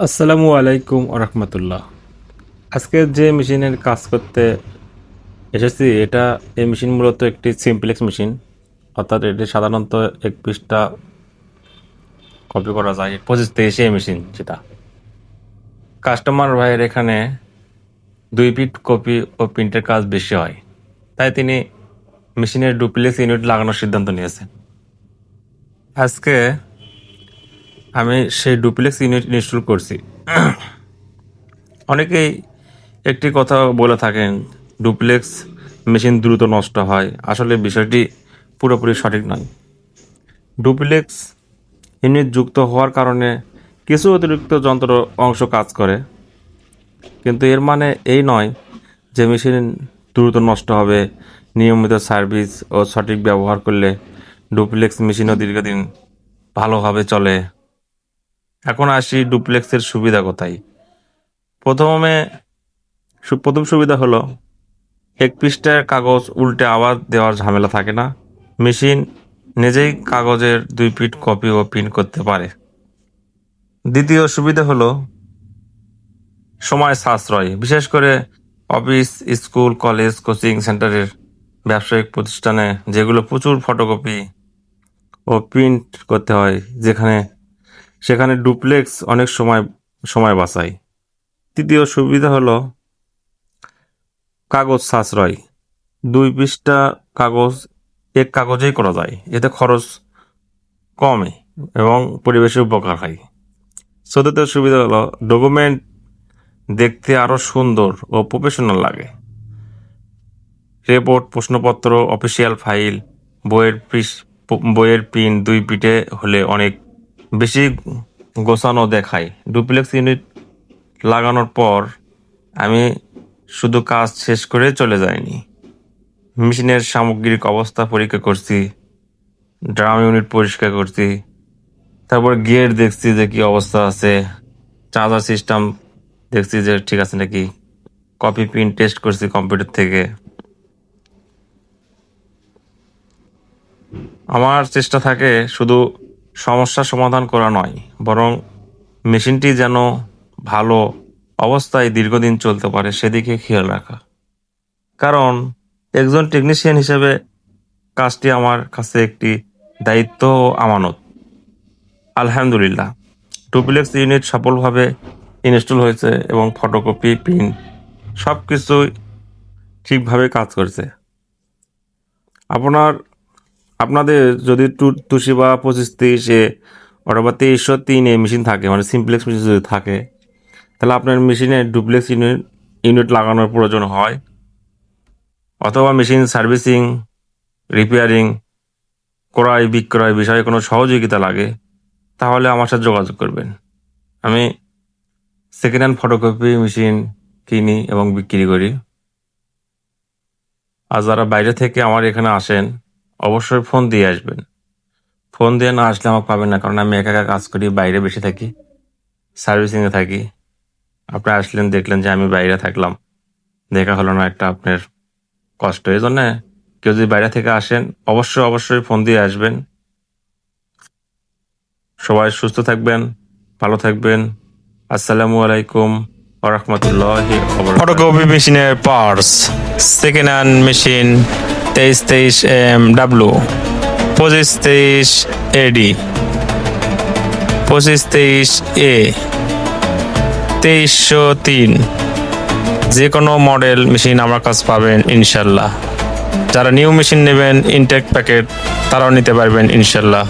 আসসালামু আলাইকুম রহমতুল্লাহ। আজকে যে মেশিনের কাজ করতে এসেছি এই মেশিন মূলত একটি সিমপ্লেক্স মেশিন, অর্থাৎ এটি সাধারণত 21টা কপি করা যায় 25-23 এই মেশিন, যেটা কাস্টমার ভাইয়ের এখানে 2 ফিট কপি ও প্রিন্টের কাজ বেশি হয়, তাই তিনি মেশিনের ডুপ্লেক্স ইউনিট লাগানোর সিদ্ধান্ত নিয়েছেন। আজকে আমি সেই ডুপ্লেক্স ইউনিট ইনস্টল করছি। অনেকেই একটি কথা বলে থাকেন, ডুপ্লেক্স মেশিন দ্রুত নষ্ট হয়। আসলে বিষয়টি পুরোপুরি সঠিক নয়। ডুপ্লেক্স ইউনিট যুক্ত হওয়ার কারণে কিছু অতিরিক্ত যন্ত্র অংশ কাজ করে, কিন্তু এর মানে এই নয় যে মেশিন দ্রুত নষ্ট হবে। নিয়মিত সার্ভিস ও সঠিক ব্যবহার করলে ডুপ্লেক্স মেশিনও দীর্ঘদিন ভালোভাবে চলে। এখন আসি ডুপ্লেক্সের সুবিধা কোথায়। প্রথম সুবিধা হলো 1 পৃষ্ঠার কাগজ উল্টে আবার দেওয়ার ঝামেলা থাকে না। মেশিন নিজেই কাগজের 2 ফিট কপি ও প্রিন্ট করতে পারে। দ্বিতীয় সুবিধা হলো সময় সাশ্রয়, বিশেষ করে অফিস, স্কুল, কলেজ, কোচিং সেন্টারের ব্যবসায়িক প্রতিষ্ঠানে, যেগুলো প্রচুর ফটোকপি ও প্রিন্ট করতে হয়, সেখানে ডুপ্লেক্স অনেক সময় বাঁচায়। তৃতীয় সুবিধা হলো কাগজ সাশ্রয়। 2 পৃষ্ঠা কাগজ এক কাগজেই করা যায়, এতে খরচ কমে এবং পরিবেশের উপকার হয়। চতুর্থ সুবিধা হলো ডকুমেন্ট দেখতে আরও সুন্দর ও প্রফেশনাল লাগে। রিপোর্ট, প্রশ্নপত্র, অফিসিয়াল ফাইল, বইয়ের প্রিন্ট 2 ফিটে হলে অনেক বেশি গোছানো দেখায়। ডুপ্লেক্স ইউনিট লাগানোর পর আমি শুধু কাজ শেষ করে চলে যাইনি, মেশিনের সামগ্রিক অবস্থা পরীক্ষা করছি, ড্রাম ইউনিট পরিষ্কার করছি, তারপর গিয়ার দেখছি যে কি অবস্থা আছে, চার্জার সিস্টেম দেখছি যে ঠিক আছে নাকি, কপি প্রিন্ট টেস্ট করছি কম্পিউটার থেকে। আমার চেষ্টা থাকে শুধু সমস্যা সমাধান করা নয়, বরং মেশিনটি যেন ভালো অবস্থায় দীর্ঘদিন চলতে পারে সেদিকে খেয়াল রাখা। কারণ একজন টেকনিশিয়ান হিসেবে কাজটি আমার কাছে একটি দায়িত্ব ও আমানত। আলহামদুলিল্লাহ, ডুপ্লেক্স ইউনিট সফলভাবে ইনস্টল হয়েছে এবং ফটোকপি, প্রিন্ট সব কিছুই ঠিকভাবে কাজ করছে। আপনাদের যদি তুশিবা 2530 অথবা 2303 মেশিন থাকে, মানে সিমপ্লেক্স মেশিন যদি থাকে, তাহলে আপনার মেশিনে ডুপ্লেক্স ইউনিট লাগানোর প্রয়োজন হয়, অথবা মেশিন সার্ভিসিং, রিপেয়ারিং, ক্রয় বিক্রয় বিষয়ে কোনো সহযোগিতা লাগে, তাহলে আমার সাথে যোগাযোগ করবেন। আমি সেকেন্ড হ্যান্ড ফটোকপি মেশিন কিনি এবং বিক্রি করি। আর যারা বাইরে থেকে আমার এখানে আসেন, অবশ্যই ফোন দিয়ে আসবেন। ফোন দিয়ে না আসলে আমাকে পাবেন না, কারণ আমি একা একা কাজ করি, বাইরে বেশি থাকি, সার্ভিসিংয়ে থাকি। আপনি আসলেন, দেখলেন যে আমি বাইরে থাকলাম, দেখা হলো না, একটা আপনার কষ্ট। এই জন্য কেউ যদি বাইরে থেকে আসেন, অবশ্যই ফোন দিয়ে আসবেন। সবাই সুস্থ থাকবেন, ভালো থাকবেন। আসসালামু আলাইকুম ওয়া রাহমাতুল্লাহি ওয়া বারাকাতুহু। ফটোকপি মেশিনের parts: second hand machine 2323 MW, 2523 AD, 2523 A, 2303। যে কোনো মডেল মেশিন আমার কাছে পাবেন ইনশাল্লাহ। যারা নিউ মেশিন নেবেন, ইনটেক প্যাকেট, তারাও নিতে পারবেন ইনশাল্লাহ।